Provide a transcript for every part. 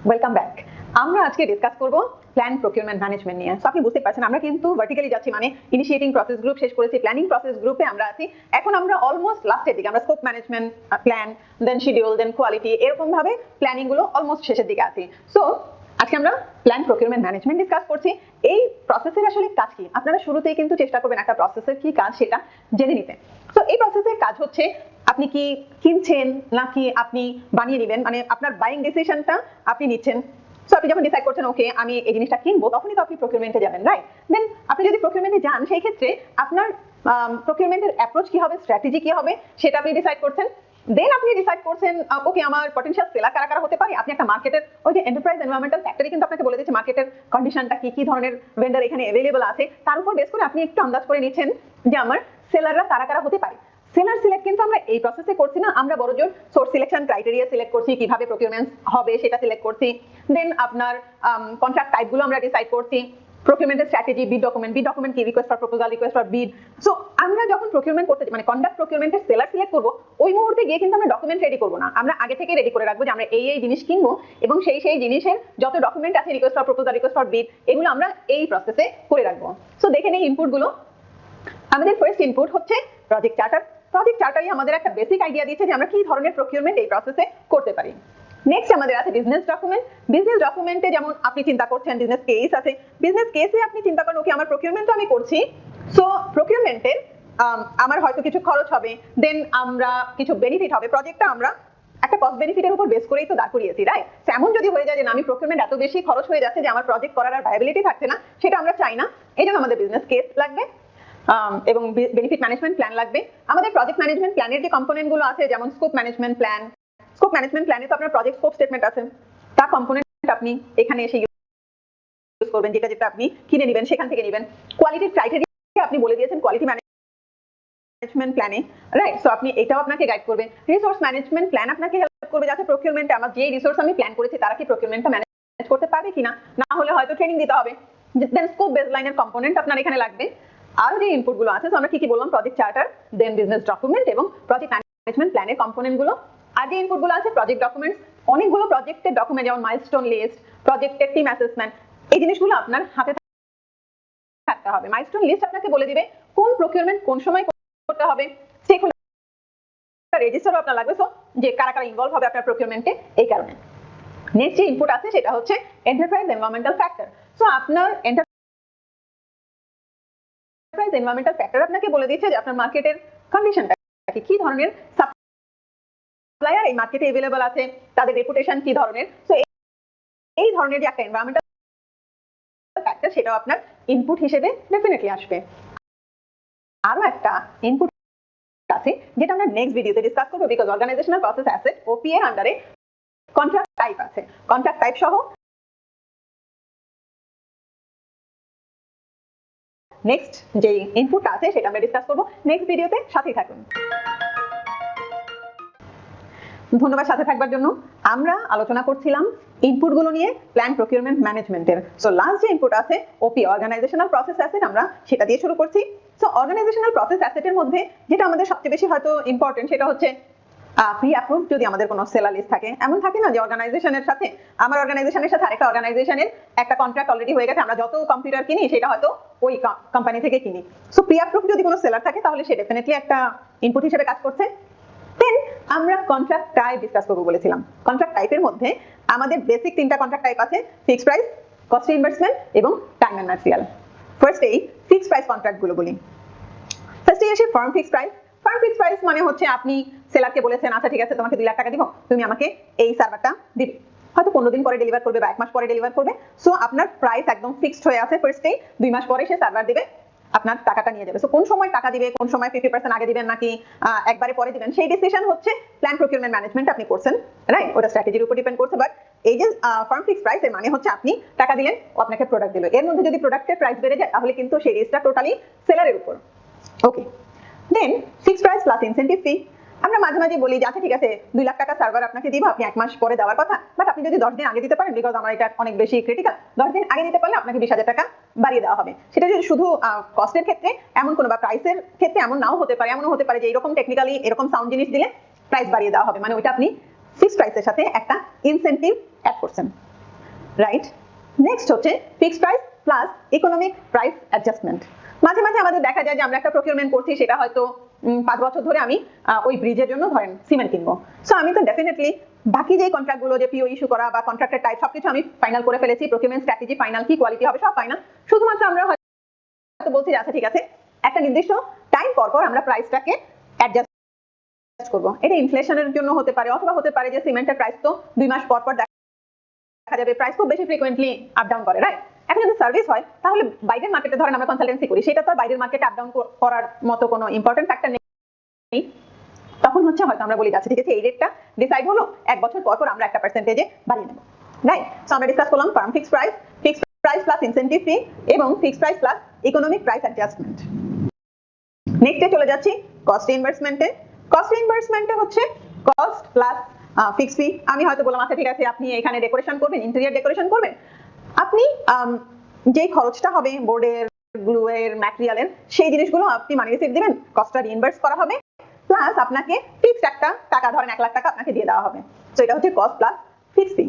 Welcome back. আমরা আজকে discuss করব প্ল্যান প্রকিউরমেন্ট ম্যানেজমেন্ট নিয়ে। সো আপনি বুঝতে পারছেন আমরা কিন্তু ভার্টিক্যালি যাচ্ছি, মানে ইনিশিয়েটিং প্রসেস গ্রুপ শেষ করেছি, প্ল্যানিং প্রসেস গ্রুপে আমরা আছি, এখন আমরা অলমোস্ট লাস্টের দিকে। আমরা স্কোপ ম্যানেজমেন্ট, প্ল্যান, দেন শিডিউল, দেন কোয়ালিটি, এরকম ভাবে প্ল্যানিং গুলো অলমোস্ট শেষের দিকে আছি। সো আজকে আমরা প্ল্যান প্রকিউরমেন্ট ম্যানেজমেন্ট ডিসকাস করছি। এই প্রসেসের আসলে কাজ কি? আপনারা শুরুতেই কিন্তু চেষ্টা করবেন একটা প্রসেসের কি কাজ সেটা জেনে নিতে। তো এই প্রসেসের কাজ হচ্ছে আপনি কি কিনছেন নাকি আপনি বানিয়ে নেবেন, মানে আপনার বাইং ডিসিশনটা আপনি নিচ্ছেন। সো আপনি যখন ডিসাইড করছেন ওকে আমি এই জিনিসটা কিনবো, তখনই তো আপনি প্রকিউরমেন্টে যাবেন, রাইট? দেন আপনি যদি প্রকিউরমেন্টে যান সেই ক্ষেত্রে আপনার প্রকিউরমেন্টের অ্যাপ্রোচ কি হবে, স্ট্র্যাটেজি কি হবে সেটা আপনি ডিসাইড করছেন। দেন আপনি ডিসাইড করছেন ওকে আমার পটেনশিয়াল সেলার কারা কারা হতে পারে। আপনি একটা মার্কেটের ওই যে এন্টারপ্রাইজ এনভায়রনমেন্টাল ফ্যাক্টরি কিন্তু আপনাকে বলে দিচ্ছে মার্কেটের কন্ডিশনটা কি, কি ধরনের ভেন্ডার এখানে অ্যাভেলেবল আছে, তার উপর বেস করে আপনি একটু আন্দাজ করে নিচ্ছেন যে আমার সেলাররা কারা কারা হতে পারে। সেলার সিলেক্ট কিন্তু আমরা এই প্রসেসে করছি না, আমরা বড়জোর সোর্স সিলেকশন ক্রাইটেরিয়া সিলেক্ট করছি, কিভাবে প্রকিউরমেন্ট হবে সেটা সিলেক্ট করছি। দেন আপনার কন্ট্রাক্ট টাইপগুলো আমরা ডিসাইড করছি, প্রকিউরমেন্টের স্ট্র্যাটেজি, বিড ডকুমেন্ট কি, request for proposal, request for bid. So আমরা যখন প্রকিউরমেন্ট করতে মানে কন্ডাক্ট প্রকিউরমেন্টের সেলার সিলেক্ট করব, ওই মুহূর্তে গিয়ে কিন্তু আমরা ডকুমেন্ট রেডি করব না, আমরা আগে থেকে রেডি করে রাখবো যে আমরা এই জিনিস কিনবো এবং সেই জিনিসের যত ডকুমেন্ট আছে, request for proposal, request for bid, এগুলো আমরা এই প্রসেসে করে রাখবো। সো দেখে নেই ইনপুটগুলো। আমাদের ফার্স্ট ইনপুট হচ্ছে প্রজেক্ট চার্টার। প্রজেক্ট চার্টারই আমাদের একটা বেসিক আইডিয়া দিচ্ছে যে আমরা কি ধরনের প্রকিউরমেন্ট এই প্রসেসে করতে পারি। নেক্সট আমাদের আছে বিজনেস ডকুমেন্ট। বিজনেস ডকুমেন্টে যেমন আপনি চিন্তা করছেন বিজনেস কেস আছে, বিজনেস কেসে আপনি চিন্তা করেন ওকে আমার প্রকিউরমেন্ট তো আমি করছি, সো প্রকিউরমেন্টের আমার হয়তো কিছু খরচ হবে, দেন আমরা কিছু বেনিফিট হবে। প্রজেক্টটা আমরা একটা কস্ট বেনিফিটের উপর বেস করেই তো দাঁড় করিয়েছি, রাইট? এমন যদি হয়ে যায় যে আমি প্রকিউরমেন্ট এত বেশি খরচ হয়ে যাচ্ছে যে আমার প্রজেক্ট করার আর ভায়াবিলিটি থাকছে না, সেটা আমরা চাই না। এই জন্য আমাদের বিজনেস কেস লাগবে এবং বেনিফিট ম্যানেজমেন্ট প্ল্যান লাগবে। আমাদের প্রজেক্ট ম্যানেজমেন্ট প্ল্যানের যে কম্পোনেন্ট গুলো আছে, যেমন scope management plan, scope management প্ল্যানে তো আপনার প্রজেক্ট স্কোপ স্টেটমেন্ট আছে, তার কম্পোনেন্ট আপনি এখানে এসে ইউজ করবেন, যেটা যেটা আপনি কিনে নেবেন সেখান থেকে নেবেন। কোয়ালিটির ক্রাইটেরিয়া আপনি বলে দিয়েছেন কোয়ালিটি ম্যানেজমেন্ট প্ল্যানে, রাইট? সো আপনি এটাও আপনাকে গাইড করবে। রিসোর্স ম্যানেজমেন্ট প্ল্যান আপনাকে হেল্প করবে যাতে প্রকিউরমেন্টে আমার যে রিসোর্স আমি প্ল্যান করেছি তারা কি প্রকিউরমেন্টটা ম্যানেজ করতে পারবে কিনা, না হলে হয়তো ট্রেনিং দিতে হবে। দেন স্কোপ বেসলাইনের কম্পোনেন্ট আপনার এখানে লাগবে। আরো যে ইনপুট গুলো আছে, আমরা কি বললাম, প্রজেক্ট চার্টার, দেন বিজনেস ডকুমেন্ট এবং প্রজেক্ট ম্যানেজমেন্ট প্ল্যানের কম্পোনেন্ট গুলো। আর যে ইনপুট গুলো আছে প্রজেক্ট ডকুমেন্টস, অনেকগুলো প্রজেক্টের ডকুমেন্ট যেমন মাইলস্টোন লিস্ট, প্রজেক্টের টিম অ্যাসেসমেন্ট, এই জিনিসগুলো আপনার হাতে থাকতে হবে। মাইলস্টোন লিস্ট আপনাকে বলে দিবে কোন প্রকিউরমেন্ট কোন সময় করতে হবে, স্টেকহোল্ডার রেজিস্টারও আপনার লাগবে, সো যে কারা কারা ইনভলভ হবে আপনার প্রকিউরমেন্টে, এই কারণে। নেক্সট যে ইনপুট আছে সেটা হচ্ছে এন্টারপ্রাইজ এনভায়রনমেন্টাল ফ্যাক্টর। সো আপনার এন্টারপ্রাইজ এনভায়রনমেন্টাল ফ্যাক্টর আপনাকে বলে দিচ্ছে যে আপনার মার্কেটের কন্ডিশনটা কি ধরনের, সাপ্লায়ার এই মার্কেটে अवेलेबल আছে, তাদের রেপুটেশন কি ধরনের। সো এই ধরনের যে একটা এনভায়রনমেন্টাল ফ্যাক্টর, সেটাও আপনার ইনপুট হিসেবে ডেফিনেটলি আসবে। আরো একটা ইনপুট আছে যেটা আমরা নেক্সট ভিডিওতে ডিসকাস করব, বিকজ অর্গানাইজেশনাল প্রসেস অ্যাসেট ওপি এর আন্ডারে কন্ট্রাক্ট টাইপ আছে, কন্ট্রাক্ট টাইপ সহ নেক্সট যে ইনপুট আছে সেটা আমরা ডিসকাস করব নেক্সট ভিডিওতে, সাথেই থাকুন। ধন্যবাদ সাথে থাকবার জন্য। আমরা আলোচনা করছিলাম ইনপুট গুলো নিয়ে প্ল্যান প্রকিউরমেন্ট ম্যানেজমেন্টের। সো লাস্ট যে ইনপুট আছে ওপি, অর্গানাইজেশনাল প্রসেস অ্যাসেট, আমরা সেটা দিয়ে শুরু করছি। সো অর্গানাইজেশনাল প্রসেস অ্যাসেটের মধ্যে যেটা আমাদের সবচেয়ে বেশি হয়তো ইম্পর্টেন্ট সেটা হচ্ছে প্রি অ্যাপ্রুভ। যদি আমাদের কোনো সেলার লিস্ট থাকে, এমন থাকে না যে অর্গানাইজেশনের সাথে আমার অর্গানাইজেশনের সাথে আরেকটা অর্গানাইজেশনের একটা কন্ট্রাক্ট অলরেডি হয়ে গেছে, আমরা যত কম্পিউটার কিনি সেটা হয়তো ওই কোম্পানি থেকে কিনি। সো প্রি অ্যাপ্রুভ যদি কোনো সেলার থাকে তাহলে সে ডেফিনেটলি একটা ইনপুট হিসেবে কাজ করছে। দেন আমরা কন্ট্রাক্ট টাইপ ডিসকাস করব বলেছিলাম। কন্ট্রাক্ট টাইপের মধ্যে আমাদের বেসিক তিনটা কন্ট্রাক্ট টাইপ আছে, ফিক্সড প্রাইস, কস্ট রিইম্বার্সমেন্ট এবং টাইম এন্ড ম্যাটেরিয়াল। ফার্স্ট এই ফিক্সড প্রাইস কন্ট্রাক্ট গুলো বলি। ফার্স্টে আসে farm fixed price. Farm fixed price মানে হচ্ছে আপনি সেলারকে বলেছেন আচ্ছা ঠিক আছে তোমাকে 2 লাখ টাকা দিব, তুমি আমাকে এই সার্ভারটা দিবে, হয়তো 15 দিন পরে ডেলিভার করবে বা 1 মাস পরে ডেলিভার করবে। সো আপনার প্রাইস একদম ফিক্সড হয়ে আছে ফার্স্টেই, 2 মাস পরে সে সার্ভার দিবে, আপনার টাকাটা নিয়ে যাবে। সো কোন সময় টাকা দিবে, কোন সময় 50% আগে দিবেন নাকি একবারে পরে দিবেন, সেই ডিসিশন হচ্ছে প্ল্যান প্রকিউরমেন্ট ম্যানেজমেন্ট আপনি করছেন, রাইট? ওটা স্ট্র্যাটেজির উপর ডিপেন্ড করছে। বাট এই যে ফার্ম ফিক্সড প্রাইস এর মানে হচ্ছে আপনি টাকা দিলেন, ও আপনাকে প্রোডাক্ট দিল, এর মধ্যে যদি প্রোডাক্টের প্রাইস বেড়ে যায় তাহলে কিন্তু সেই রিস্কটা টোটালি সেলারের উপর। ওকে, দেন ফিক্সড প্রাইস প্লাস ইনসেন্টিভ ফি। আমরা মাঝে মাঝে বলি যে আচ্ছা ঠিক আছে 2 লাখ টাকা সার্ভার আপনাকে দিব, আপনি 1 মাস পরে দেওয়ার কথা, বাট আপনি যদি 10 দিন আগে দিতে পারেন, বিকজ আমার এটা অনেক বেশি ক্রিটিক্যাল, 10 দিন আগে দিতে পারলে আপনাকে 20,000 টাকা বাড়িয়ে দেওয়া হবে। সেটা যদি শুধু কস্টের ক্ষেত্রে এমন কোনো বা প্রাইসের ক্ষেত্রে এমন নাও হতে পারে, এমনও হতে পারে যে এরকম টেকনিক্যালি এরকম সাউন্ড জিনিস দিলে প্রাইস বাড়িয়ে দেওয়া হবে, মানে ওইটা আপনি ফিক্সড প্রাইসের সাথে একটা ইনসেন্টিভ অ্যাড করছেন। রাইট। নেক্সট হচ্ছে fixed price plus economic price adjustment. মাঝে মাঝে আমাদের দেখা যায় যে আমরা একটা প্রকিউরমেন্ট করছি, সেটা হয়তো 5 বছর ধরে আমি ওই ব্রিজের জন্য ধরেন সিমেন্ট কিনবো। সো আমি তো ডেফিনেটলি বাকি যে কন্ট্রাক্ট গুলো, যে পিও ইস্যু করা বা কন্ট্রাক্টের টাইপ সবকিছু আমি ফাইনাল করে ফেলেছি, প্রকিউরমেন্ট স্ট্র্যাটেজি ফাইনাল, কি কোয়ালিটি হবে সব ফাইনাল। শুধুমাত্র আমরা হয়তো বলছি আচ্ছা ঠিক আছে, একটা নির্দিষ্ট টাইম পর পর আমরা প্রাইসটাকে অ্যাডজাস্ট করবো। এটা ইনফ্লেশনের জন্য হতে পারে, অথবা হতে পারে যে সিমেন্টের প্রাইস তো 2 মাস পর পর দেখা যাবে প্রাইস খুব বেশি ফ্রিকোয়েন্টলি আপ ডাউন করে, রাইট। এখন যদি সার্ভিস হয় তাহলে বাইরের মার্কেটে ধরেন আমরা কনসালটেন্সি করি, সেটা তো বাইরের মার্কেটে আপ ডাউন করার মতো কোনো ইম্পর্টেন্ট ফ্যাক্টর নেই। তখন হচ্ছে হয়তো আমরা বলি যাচ্ছে ঠিক আছে, এই রেটটা ডিসাইড হলো, 1 বছর পর পর আমরা একটা পার্সেন্টেজে বাড়িয়ে নেব, রাইট। সো আমরা ডিসকাস করলাম firm fixed price plus incentive fee এবং fixed price plus economic price adjustment. নেক্সটে চলে যাচ্ছি কস্ট রিইম্বার্সমেন্টে। কস্ট রিইম্বার্সমেন্টে হচ্ছে কস্ট প্লাস ফিক্সড ফি। আমি হয়তো বললাম আচ্ছা ঠিক আছে, আপনি এখানে ডেকোরেশন করবেন, ইন্টেরিয়র ডেকোরেশন করবেন, আপনি যে খরচটা হবে বোর্ডের, গ্লুয়ের, ম্যাটেরিয়ালের, সেই জিনিসগুলো আপনি মানি রিসিট দিবেন, কস্টটা রিইম্বার্স করা হবে, প্লাস আপনাকে ফিক্সড একটা টাকা ধরেন 1 লাখ টাকা আপনাকে দিয়ে দেওয়া হবে। সো এটা হচ্ছে কস্ট প্লাস ফিক্সড ফি।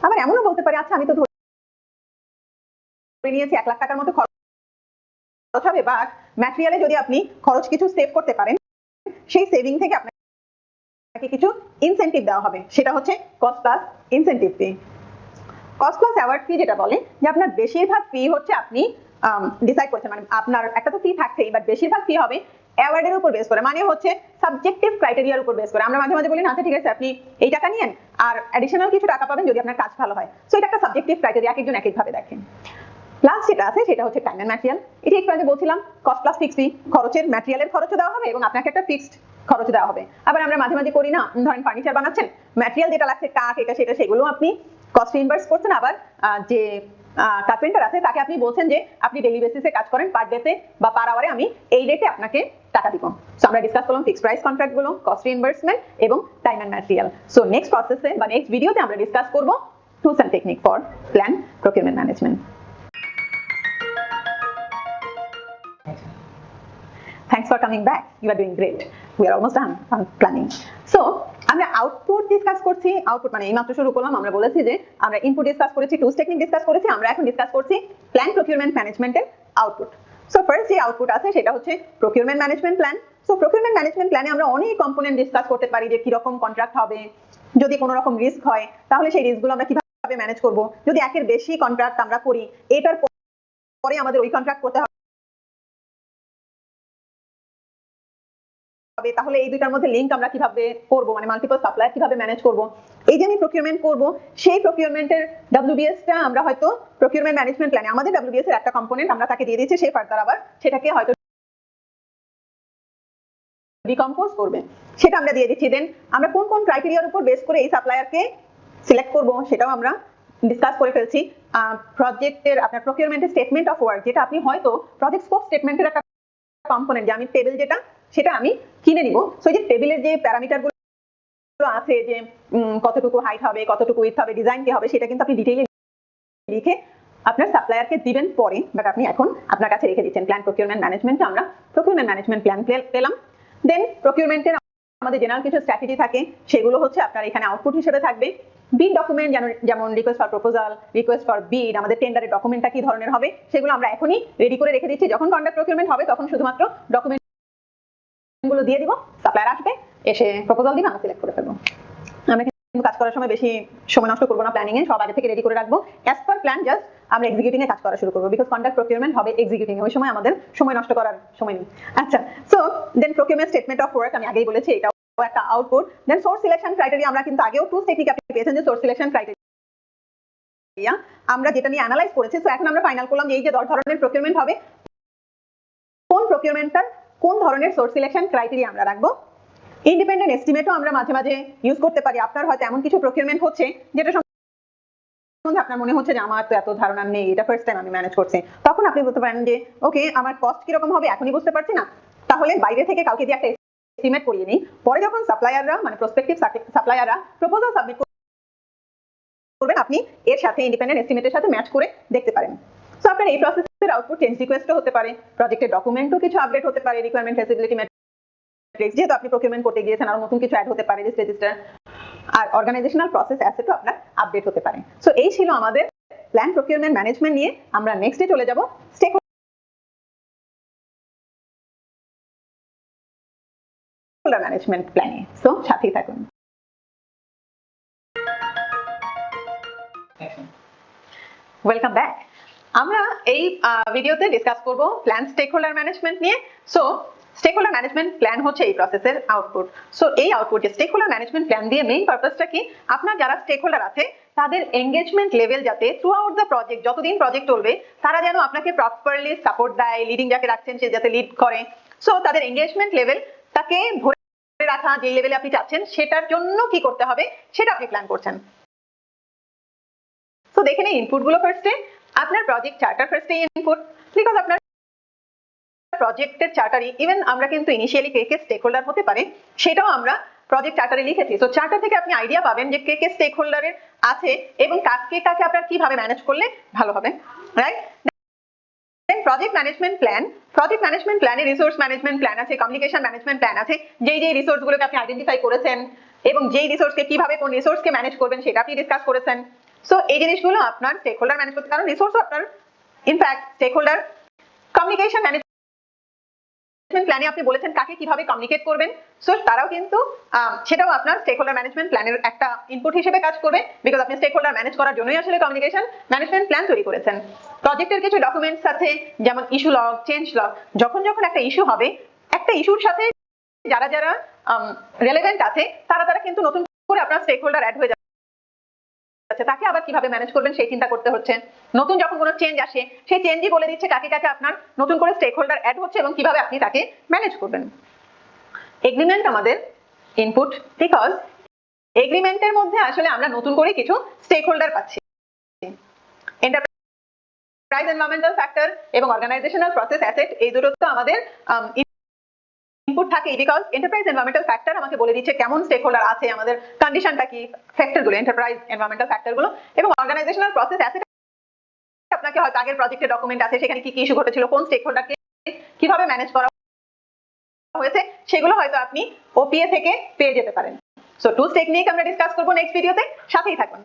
আবার এমনও বলতে পারি আচ্ছা আমি তো ধরে নিয়েছি 1 লাখ টাকার মতো খরচ হবে, বা ম্যাটেরিয়ালে যদি আপনি খরচ কিছু সেভ করতে পারেন, সেই সেভিং থেকে আপনাকে কিছু ইনসেন্টিভ দেওয়া হবে, সেটা হচ্ছে কস্ট প্লাস ইনসেন্টিভ ফি। কস্ট প্লাস অ্যাওয়ার্ড ফি যেটা বলে যে আপনার বেশিরভাগ ফি হচ্ছে আপনি ডিসাইড করছেন, মানে আপনার একটা তো ফি থাকছেই, বাট বেশিরভাগ ফি হবে অ্যাওয়ার্ডের উপর বেস করে, মানে হচ্ছে সাবজেক্টিভ ক্রাইটেরিয়ার উপর বেস করে। আমরা মাঝে মাঝে বলি না আচ্ছা ঠিক আছে আপনি এই টাকা নিয়েন আর অ্যাডিশনাল কিছু টাকা পাবেন যদি আপনার কাজ ভালো হয়। সো এটা একটা সাবজেক্টিভ ক্রাইটেরিয়া, একজন এক একভাবে দেখেন। প্লাস যেটা আছে সেটা হচ্ছে টাইম এন্ড ম্যাটেরিয়াল। এটা একটু আগে বলছিলাম কস্ট প্লাস ফিক্সড ফি, খরচের ম্যাটেরিয়ালের খরচও দেওয়া হবে এবং আপনাকে একটা ফিক্সড খরচ দেওয়া হবে। আবার আমরা মাঝে মাঝে করি না, ধরেন ফার্নিচার বানাচ্ছেন, ম্যাটেরিয়াল যেটা লাগছে কাঠ, এটা সেটা, সেগুলো আপনি কস্ট রিইম্বার্স করছেন। আবার যে কার্পেন্টার আছে তাকে আপনি বলছেন যে আপনি ডেইলি বেসিসে কাজ করেন, পার ডেতে বা পার আওয়ারে আমি এই রেটে আপনাকে টাকা দিব। সো আমরা ডিসকাস করলাম ফিক্সড প্রাইস কন্ট্রাক্ট গুলো, কস্ট রিইম্বার্সমেন্ট এবং time and material. So next প্রসেসে বা নেক্সট ভিডিওতে আমরা ডিসকাস করব tools and technique for plan procurement management. Thanks for coming back. You are doing great. We are almost done on planning. So, আমরা output discuss করছি। Output মানে এইমাত্র শুরু করলাম, আমরা বলেছি যে আমরা ইনপুট ডিসকাস করেছি, টুলস টেকনিক ডিসকাস করেছি, আমরা এখন ডিসকাস করছি প্ল্যান প্রকিউরমেন্ট ম্যানেজমেন্টের আউটপুট। সো ফার্স্ট যে আউটপুট আছে সেটা হচ্ছে procurement management plan. So procurement management প্ল্যানে আমরা অনেক কম্পোনেন্ট ডিসকাস করতে পারি, যে কি রকম কন্ট্রাক্ট হবে, যদি কোনো রকম রিস্ক হয় তাহলে সেই রিস্কগুলো আমরা কিভাবে ম্যানেজ করব, যদি একের বেশি কন্ট্রাক্ট আমরা করি, এটার পরে আমাদের ওই কন্ট্রাক্ট করতে হবে, তাহলে এই দুইটার মধ্যে লিংক আমরা কিভাবে করব, মানে মাল্টিপল সাপ্লায়ার কিভাবে ম্যানেজ করব। এই যে আমি প্রকিউরমেন্ট করব, সেই প্রকিউরমেন্টের ডব্লিউবিএস টা আমরা হয়তো প্রকিউরমেন্ট ম্যানেজমেন্ট প্ল্যানে আমাদের ডব্লিউবিএস এর একটা কম্পোনেন্ট আমরা তাকে দিয়ে দিচ্ছি, সেই ফার্দার আবার সেটাকে হয়তো ডিকম্পোজ করবে, সেটা আমরা দিয়ে দিচ্ছি। দেন আমরা কোন কোন ক্রাইটেরিয়ার উপর বেস করে এই সাপ্লায়ারকে সিলেক্ট করব সেটাও আমরা ডিসকাস করে ফেলছি। প্রজেক্টের আপনার প্রকিউরমেন্টের স্টেটমেন্ট অফ ওয়ার্ক, যেটা আপনি হয়তো প্রজেক্ট স্কোপ স্টেটমেন্টের একটা কম্পোনেন্ট, যে আমি টেবিল যেটা সেটা আমি কিনে নিব। সো এই যে টেবিলের যে প্যারামিটার গুলো আছে, যে কতটুকু হাইট হবে, কতটুকু উইডথ হবে, ডিজাইন কি হবে, সেটা কিন্তু আপনি ডিটেইলে লিখে আপনার সাপ্লায়ারকে দিবেন পরে, বাট আপনি এখন আপনার কাছে রেখে দিচ্ছেন। প্ল্যান প্রকিউরমেন্ট ম্যানেজমেন্টে আমরা প্রকিউরমেন্ট ম্যানেজমেন্ট প্ল্যান পেলাম। দেন প্রকিউরমেন্টের আমাদের জেনারেল কিছু স্ট্র্যাটেজি থাকে, সেগুলো হচ্ছে আপনার এখানে আউটপুট হিসেবে থাকবে। বিড ডকুমেন্ট, যেমন request for proposal, request for bid, আমাদের টেন্ডারের ডকুমেন্টটা কি ধরনের হবে সেগুলো আমরা এখনই রেডি করে রেখে দিচ্ছি। যখন কন্ট্রাক্ট প্রকিউরমেন্ট হবে তখন শুধুমাত্র ডকুমেন্ট গুলো দিয়ে দিব, সাপ্লায়ার আসবে, এসে প্রপোজাল দিবে, আমরা সিলেক্ট করে ফেলবো। আমরা কিন্তু কাজ করার সময় বেশি সময় নষ্ট করবো না, প্ল্যানিং এ সব আগে থেকে রেডি করে রাখবো। অ্যাজ পার প্ল্যান জাস্ট আমরা এক্সিকিউটিং এ কাজ করা শুরু করবো, বিকজ কন্ট্রাক্ট প্রকিউরমেন্ট হবে এক্সিকিউটিং এ, ওই সময় আমাদের সময় নষ্ট করার সময় নেই। আচ্ছা, so then procurement statement of work আমি আগেই বলেছি, এটাও একটা output. Then source selection criteria, আমরা কিন্তু আগেও টুলস টেকনিক আপনি পেয়েছেন যে সোর্স সিলেকশন ক্রাইটেরিয়া আমরা যেটা নিয়ে অ্যানালাইজ করেছি। সো এখন আমরা ফাইনাল করলাম যে এই যে 10 ধরনের প্রকিউরমেন্ট হবে, কোন প্রকিউরমেন্টটার কোন ধরনের সোর্স সিলেকশন ক্রাইটেরিয়া আমরা রাখবো। ইন্ডিপেন্ডেন্ট এস্টিমেটও আমরা মাঝে মাঝে ইউজ করতে পারি। আপনার হয়তো এমন কিছু প্রকিউরমেন্ট হচ্ছে যেটা সম্বন্ধে আপনার মনে হচ্ছে যে আমার তো এত ধারণা নেই, এটা ফার্স্ট টাইম আমি ম্যানেজ করছি, তখন আপনি বলতে পারেন যে ওকে আমার কস্ট কিরকম হবে এখনই বুঝতে পারছি না, তাহলে বাইরে থেকে কাউকে দিয়ে একটা এস্টিমেট করিয়ে নিই, পরে যখন সাপ্লায়াররা মানে প্রসপেক্টিভ সাপ্লায়াররা প্রপোজাল সাবমিট করবেন, আপনি এর সাথে ইন্ডিপেন্ডেন্ট এস্টিমেটের সাথে ম্যাচ করে দেখতে পারেন। সো আপনার এই প্রসেসের আউটপুট চেঞ্জ রিকোয়েস্টও হতে পারে, প্রজেক্টের ডকুমেন্টও কিছু আপডেট হতে পারে, রিকোয়ারমেন্ট ফেসিবিলিটি ম্যাট্রিক্স যেহেতু আপনি প্রকিউরমেন্ট করতে গিয়েছেন আর নতুন কিছু অ্যাড হতে পারে, রেজিস্টার আর অর্গানাইজেশনাল প্রসেস অ্যাসেটও আপনার আপডেট হতে পারে। সো এই ছিল আমাদের প্ল্যান প্রকিউরমেন্ট ম্যানেজমেন্ট নিয়ে আমরা নেক্সটে চলে যাব স্টেক হোল্ডার ম্যানেজমেন্ট প্ল্যানে। সো সাথেই থাকুন। Welcome back. আমরা এই ভিডিওতে ডিসকাস করব প্ল্যান স্টেক হোল্ডার ম্যানেজমেন্ট নিয়ে। So stakeholder management plan হচ্ছে এই প্রসেসের আউটপুট। সো এই আউটপুট যে স্টেক হোল্ডার ম্যানেজমেন্ট প্ল্যান দিয়ে মেইন পারপাসটা কি, আপনার যারা স্টেক হোল্ডার আছে তাদের এঙ্গেজমেন্ট লেভেল যাতে থ্রু আউট দ্য প্রজেক্ট, যতদিন প্রজেক্ট চলবে তারা যেন আপনাকে প্রপারলি সাপোর্ট দেয়, লিডিং যাকে রাখছেন সে যাতে লিড করে। সো তাদের এঙ্গেজমেন্ট লেভেল তাকে ধরে রাখা, যে লেভেলে আপনি চাচ্ছেন সেটার জন্য কি করতে হবে সেটা আপনি প্ল্যান করছেন। সো দেখে নিন ইনপুট গুলো। ফার্স্টে আপনার প্রজেক্ট চার্টার ফার্স্টে ইনপুট, বিকজ আপনার প্রজেক্টের চার্টারই, ইভেন আমরা কিন্তু ইনিশিয়ালি কে কে স্টেক হোল্ডার হতে পারে সেটাও আমরা প্রজেক্ট চার্টারে লিখেছি। তো চার্টার থেকে আপনি আইডিয়া পাবেন যে কে কে স্টেক হোল্ডারের আছে এবং কাকে কাকে আপনার কিভাবে ম্যানেজ করলে ভালো হবে, right? Then project management plan, project management প্ল্যানে রিসোর্স ম্যানেজমেন্ট প্ল্যান আছে, কমিউনিকেশন ম্যানেজমেন্ট প্ল্যান আছে, যেই যেই রিসোর্স গুলোকে আপনি আইডেন্টিফাই করেছেন এবং যেই রিসোর্সকে কিভাবে কোন রিসোর্সকে ম্যানেজ করবেন সেটা আপনি ডিসকাস করেছেন। সো এই জিনিসগুলো আপনার স্টেক হোল্ডার ম্যানেজ করতে, কারণ রিসোর্স আপনার in fact stakeholder. Communication management প্ল্যানে আপনি বলেছেন কাকে কিভাবে কমিউনিকেট করবেন, সো তারাও কিন্তু সেটাও আপনার স্টেক হোল্ডার ম্যানেজমেন্ট প্ল্যানের একটা ইনপুট হিসেবে কাজ করবে, বিকজ আপনি স্টেক হোল্ডার ম্যানেজ করার জন্যই আসলে কমিউনিকেশন ম্যানেজমেন্ট প্ল্যান তৈরি করেছেন। প্রজেক্টের কিছু ডকুমেন্টস আছে যেমন ইস্যু লগ, চেঞ্জ লগ। যখন যখন একটা ইস্যু হবে, একটা ইস্যুর সাথে যারা যারা রেলেভেন্ট আছে তারা কিন্তু নতুন করে আপনার স্টেক হোল্ডার অ্যাড হয়ে যাচ্ছে, তাকে আবার কিভাবে ম্যানেজ করবেন সেই চিন্তা করতে হচ্ছে। নতুন যখন কোনো চেঞ্জ আসে সেই চেঞ্জই বলে দিচ্ছে কাকে কাকে আপনার নতুন করে স্টেক হোল্ডার অ্যাড হচ্ছে এবং কিভাবে আপনি তাকে ম্যানেজ করবেন। এগ্রিমেন্ট আমাদের ইনপুট, বিকজ এগ্রিমেন্টের মধ্যে আসলে আমরা নতুন করে কিছু স্টেক হোল্ডার পাচ্ছি। এন্টারপ্রাইজ এনভায়রনমেন্টাল ফ্যাক্টর এবং অর্গানাইজেশনাল প্রসেস অ্যাসেট, এই দুটো তো আমাদের ইনপুট থাকে, বিকজ এন্টারপ্রাইজ এনভায়রনমেন্টাল ফ্যাক্টর আমাকে বলে দিচ্ছে কেমন স্টেক হোল্ডার আছে, আমাদের কন্ডিশনটা কি, ফ্যাক্টর গুলো, এন্টারপ্রাইজ এনভায়রনমেন্টাল ফ্যাক্টর গুলো। এবং অর্গানাইজেশনাল প্রসেস অ্যাসেট আপনাকে হয়তো আগের প্রজেক্টের ডকুমেন্ট আছে, সেখানে কি কি ইস্যু ঘটেছিল, কোন স্টেক হোল্ডারকে কিভাবে ম্যানেজ করা হয়েছে, সেগুলো হয়তো আপনি ওপিএ থেকে পেয়ে যেতে পারেন। সো টুলস টেকনিক আমরা ডিসকাস করব নেক্সট ভিডিওতে, সাথেই থাকুন।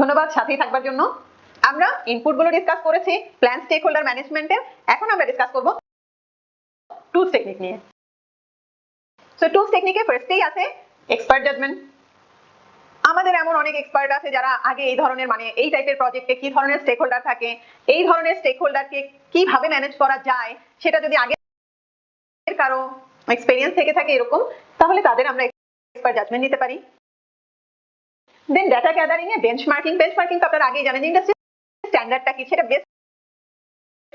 ধন্যবাদ সাথেই থাকবার জন্য। আমরা ইনপুট গুলো ডিসকাস করেছি প্ল্যান স্টেক হোল্ডার ম্যানেজমেন্টের, এখন আমরা ডিসকাস করব টুলস টেকনিক নিয়ে। সো টুলস টেকনিকে ফার্স্টেই আছে এক্সপার্ট জাজমেন্ট। আমাদের এমন অনেক এক্সপার্ট আছে যারা আগে এই ধরনের এই টাইপের প্রজেক্টে কি ধরনের স্টেক হোল্ডার থাকে, এই ধরনের স্টেক হোল্ডারকে কিভাবে ম্যানেজ করা যায় সেটা যদি আগে কারো এক্সপেরিয়েন্স থেকে থাকে এরকম, তাহলে তাদের আমরা এক্সপার্ট জাজমেন্ট নিতে পারি। দেন ডাটা গ্যাদারিং এ বেঞ্চমার্কিং, বেঞ্চমার্কিং তো আপনারা আগেই জানেন ইন্ডাস্ট্রি স্ট্যান্ডার্ডটা কি, সেটা বেস্ট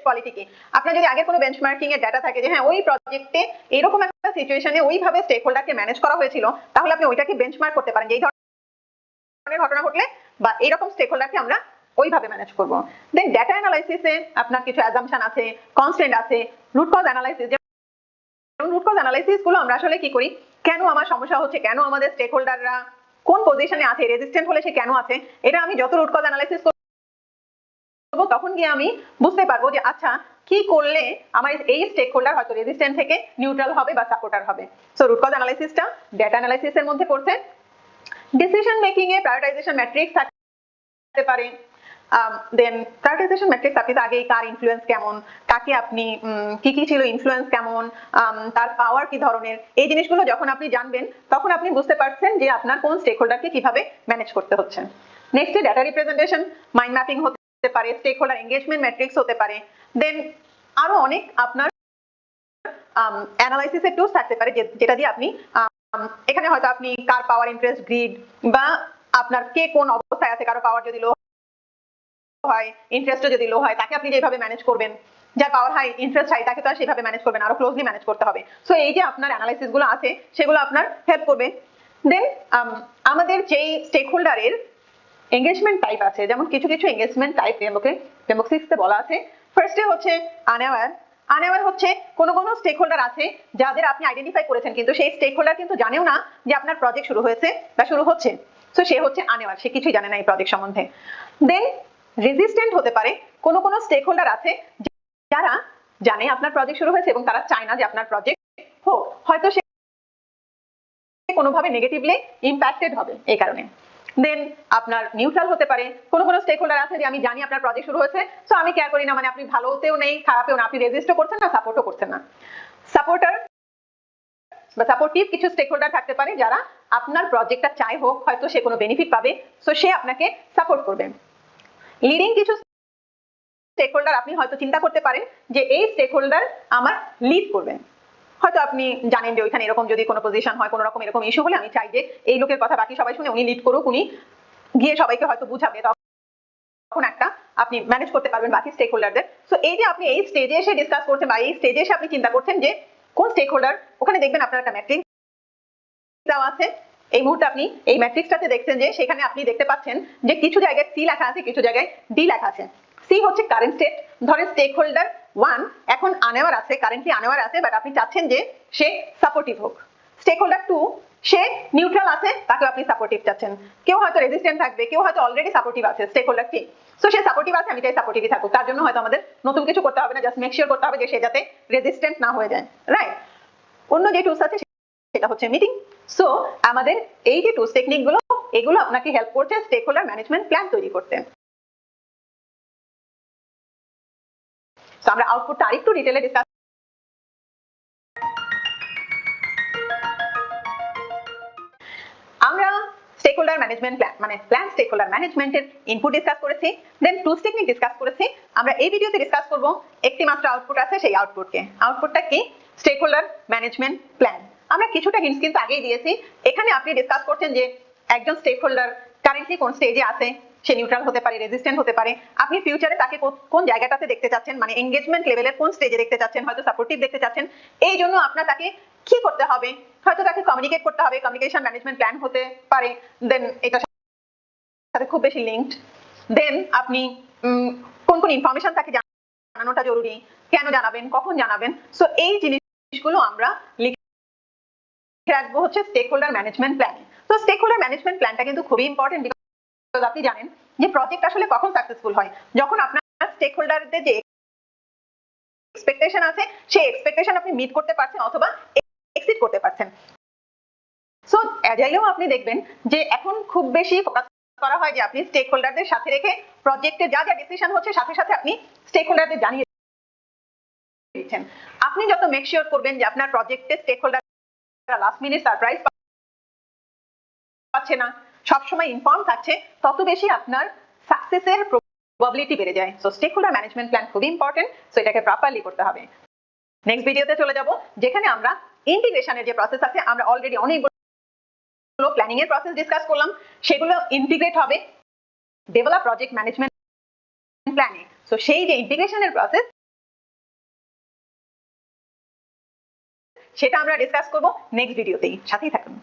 কোয়ালিটি কি। আপনার যদি আগে কোনো বেঞ্চমার্কিং এর ডাটা থাকে যে হ্যাঁ ওই প্রজেক্টে এরকম একটা সিচুয়েশনে ওইভাবে স্টেক হোল্ডারকে ম্যানেজ করা হয়েছিল, তাহলে আপনি ওইটাকে বেঞ্চমার্ক করতে পারেন যে এই ধরনের ঘটনা ঘটলে বা এরকম স্টেক হোল্ডারকে আমরা ওইভাবে ম্যানেজ করব। দেন ডাটা অ্যানালাইসিসে আপনার কিছু অ্যাজাম্পশন আছে, কনস্ট্রেন্ট আছে, রুট কজ অ্যানালাইসিস। যেমন রুট কজ অ্যানালাইসিস গুলো আমরা আসলে কি করি, কেন আমার সমস্যা হচ্ছে, কেন আমাদের স্টেক হোল্ডাররা কোন পজিশনে আছে, রেজিস্ট্যান্ট হলে সে কেন আছে, এটা আমি যত রুট কজ অ্যানালাইসিস করব তখন গিয়ে আমি বুঝতে পারবো যে আচ্ছা কি করলে আমার এই স্টেক হোল্ডার হয়তো রেজিস্ট্যান্ট থেকে নিউট্রাল হবে বা সাপোর্টার হবে। সো রুট কজ অ্যানালাইসিসটা ডাটা অ্যানালাইসিসের মধ্যে পড়ছে। ডিসিশন মেকিং এ প্রায়োরিটাইজেশন ম্যাট্রিক্স থাকতে পারে। দেন প্রায়োরিটাইজেশন ম্যাট্রিক্স আপনি আগে কার ইনফ্লুয়েন্স কেমন, কাকে আপনি কি কি ছিল ইনফ্লুয়েন্স কেমন, তার পাওয়ার কি ধরনের, এই জিনিসগুলো যখন আপনি জানবেন তখন আপনি বুঝতে পারছেন যে আপনার কোন স্টেক হোল্ডারকে কিভাবে ম্যানেজ করতে হচ্ছে। Next data representation, mind mapping হতে পারে, স্টেক হোল্ডার এঙ্গেজমেন্ট ম্যাট্রিক্স হতে পারে। দেন আরো অনেক আপনার অ্যানালাইসিসের টুলস থাকতে পারে যেটা দিয়ে আপনি এখানে হয়তো আপনি কার পাওয়ার, ইন্টারেস্ট, গ্রিড বা আপনার কে কোন অবস্থায় আছে, কারো পাওয়ার যদি লো হয়, ইন্টারেস্টও যদি লো হয়, তাকে আপনি যেভাবে ম্যানেজ করবেন, যার পাওয়ার হাই, ইন্টারেস্ট হাই, তাকে তো আর সেভাবে ম্যানেজ করবেন, আরো ক্লোজলি ম্যানেজ করতে হবে। সো এই যে আপনার অ্যানালাইসিস গুলো আছে সেগুলো আপনার হেল্প করবে। দেন আমাদের যেই স্টেক হোল্ডারের এঙ্গেজমেন্ট টাইপ আছে, যেমন কিছু কিছু এঙ্গেজমেন্ট টাইপ ফ্রেমওয়ার্ক 6 তে বলা আছে। ফার্স্টে হচ্ছে আনঅ্যাওয়ার। আনঅ্যাওয়ার হচ্ছে কোন কোন স্টেক হোল্ডার আছে যাদের আপনি আইডেন্টিফাই করেছেন কিন্তু সেই স্টেক হোল্ডার কিন্তু জানেও না যে আপনার প্রজেক্ট শুরু হয়েছে বা শুরু হচ্ছে। সো সে হচ্ছে আনঅ্যাওয়ার, সে কিছুই জানে না এই প্রজেক্ট সম্বন্ধে। দেন রেজিস্ট্যান্ট হতে পারে, কোন কোন স্টেক হোল্ডার আছে যারা জানে আপনার প্রজেক্ট শুরু হয়েছে এবং তারা চায় না যে আপনার প্রজেক্ট হোক, হয়তো সে কোনোভাবে নেগেটিভলি ইম্প্যাক্টেড হবে এই কারণে। দেন আপনার নিউট্রাল হতে পারে, কোনো স্টেক হোল্ডার আছে যে আমি জানি আপনার প্রজেক্ট শুরু হয়েছে, সো আমি কেয়ার করি না, মানে আপনি ভালোতেও নেই খারাপেও না, আপনি রেজিস্টও করছেন না সাপোর্টও করছেন না। সাপোর্টার বা সাপোর্টিভ কিছু স্টেক হোল্ডার থাকতে পারে যারা আপনার প্রজেক্টটা চাই হোক, হয়তো সে কোনো বেনিফিট পাবে, সো সে আপনাকে সাপোর্ট করবে। লিডিং কিছু স্টেক হোল্ডার আপনি হয়তো চিন্তা করতে পারেন যে এই স্টেক হোল্ডার আমার লিড করবেন, হয়তো আপনি জানেন যে ওইখানে এরকম যদি কোনো পজিশন হয়, কোনো রকম এরকম ইস্যু হলে আমি চাই যে এই লোকের কথা বাকি সবাই শুনে উনি লিড করুক, উনি গিয়ে সবাইকে হয়তো বুঝাবে, তখন একটা আপনি ম্যানেজ করতে পারবেন বাকি স্টেক হোল্ডারদের। সো এই যে আপনি এই স্টেজে এসে ডিসকাস করছেন বা এই স্টেজে এসে আপনি চিন্তা করছেন যে কোন স্টেক হোল্ডার, ওখানে দেখবেন আপনার একটা ম্যাট্রিক্স দেওয়া আছে। এই মুহূর্তে আপনি এই ম্যাট্রিক্সটাতে দেখছেন যে সেখানে আপনি দেখতে পাচ্ছেন যে কিছু জায়গায় সি লেখা আছে, কিছু জায়গায় ডি লেখা আছে। সি হচ্ছে কারেন্ট স্টেট, ধরেন স্টেক হোল্ডার 1 এখন আনেওয়ার আছে, কারেন্টলি আনেওয়ার আছে, বাট আপনি চাচ্ছেন যে সে সাপোর্টিভ হোক। স্টেক হোল্ডার 2 সে নিউট্রাল আছে, তাকে আপনি সাপোর্টিভ চাচ্ছেন। কেউ হয়তো রেজিস্ট্যান্ট থাকবে, কেউ হয়তো অলরেডি সাপোর্টিভ আছে স্টেক হোল্ডার 3, সো সে সাপোর্টিভ আছে, আমি চাই সাপোর্টিভই থাকুক। তার জন্য হয়তো আমাদের নতুন কিছু করতে হবে না, জাস্ট মেক শিওর করতে হবে যে সে যাতে রেজিস্ট্যান্ট না হয়ে যায়, রাইট। অন্য যে টুলস আছে সেটা হচ্ছে মিটিং। সো আমাদের এই যে টুলস টেকনিক গুলো, এগুলো আপনাকে হেল্প করছে স্টেক হোল্ডার ম্যানেজমেন্ট প্ল্যান তৈরি করতে। সো আমরা আউটপুটটা আরেকটু ডিটেইলে ডিসকাস। আমরা স্টেক হোল্ডার ম্যানেজমেন্ট প্ল্যান মানে প্ল্যান স্টেক হোল্ডার ম্যানেজমেন্টের ইনপুট ডিসকাস করেছি, দেন টুলস টেকনিক ডিসকাস করেছি। আমরা এই ভিডিওতে ডিসকাস করব একটি মাত্র আউটপুট আছে, সেই আউটপুটকে। আউটপুটটা কি? Stakeholder management plan. আমরা কিছুটা হিন্টস কিন্তু আগেই দিয়েছি। এখানে আপনি ডিসকাস করছেন যে একজন স্টেক হোল্ডার কারেন্টলি কোন স্টেজে আছে, সে নিউট্রাল হতে পারে, রেজিস্ট্যান্ট হতে পারে, আপনি ফিউচারে তাকে কোন জায়গাটাতে দেখতে চাচ্ছেন, মানে এনগেজমেন্ট লেভেলের কোন স্টেজে দেখতে চাচ্ছেন, হয়তো সাপোর্টিভ দেখতে চাচ্ছেন। এই জন্য আপনার তাকে কি করতে হবে, হয়তো তাকে কমিউনিকেট করতে হবে, কমিউনিকেশন ম্যানেজমেন্ট প্ল্যান হতে পারে, দেন এটা সাথে খুব বেশি লিঙ্কড। দেন আপনি কোন কোন ইনফরমেশন তাকে জানানোটা জরুরি, কেন জানাবেন, কখন জানাবেন। সো এই জিনিসগুলো আমরা লিখে রাখবো হচ্ছে স্টেক হোল্ডার ম্যানেজমেন্ট প্ল্যান। তো স্টেক হোল্ডার ম্যানেজমেন্ট প্ল্যানটা কিন্তু খুবই ইম্পর্টেন্ট, বিকজ আপনি জানেন যে প্রজেক্ট আসলে কখন সাকসেসফুল হয়, যখন আপনার স্টেক হোল্ডারদের যে এক্সপেকটেশন আছে সেই এক্সপেকটেশন আপনি মিট করতে পারছেন অথবা এক্সিড করতে পারছেন। সো অ্যাজাইলেও আপনি দেখবেন যে এখন খুব বেশি ফোকাস করা হয় যে আপনি স্টেক হোল্ডারদের সাথে রেখে প্রজেক্টে যা যা ডিসিশন হচ্ছে সাথে সাথে আপনি স্টেক হোল্ডারদের জানিয়ে দিচ্ছেন। আপনি যত মেক শিওর করবেন যে আপনার প্রজেক্টে স্টেক হোল্ডাররা লাস্ট মিনিট সারপ্রাইজ পাচ্ছে না, সবসময় ইনফর্ম থাকছে, তত বেশি আপনার সাকসেসের প্রবাবিলিটি বেড়ে যায়। So stakeholder management plan খুবই ইম্পর্টেন্ট, সো এটাকে প্রপারলি করতে হবে। নেক্সট ভিডিওতে চলে যাব, যেখানে আমরা ইন্টিগ্রেশনের যে প্রসেস আছে, আমরা অলরেডি অনেকগুলো প্ল্যানিং এর প্রসেস ডিসকাস করলাম, সেগুলো ইন্টিগ্রেট হবে ডেভেলপ প্রজেক্ট ম্যানেজমেন্ট প্ল্যানে। সো সেই যে ইন্টিগ্রেশনের প্রসেস, সেটা আমরা ডিসকাস করব নেক্সট ভিডিওতেই, সাথেই থাকুন।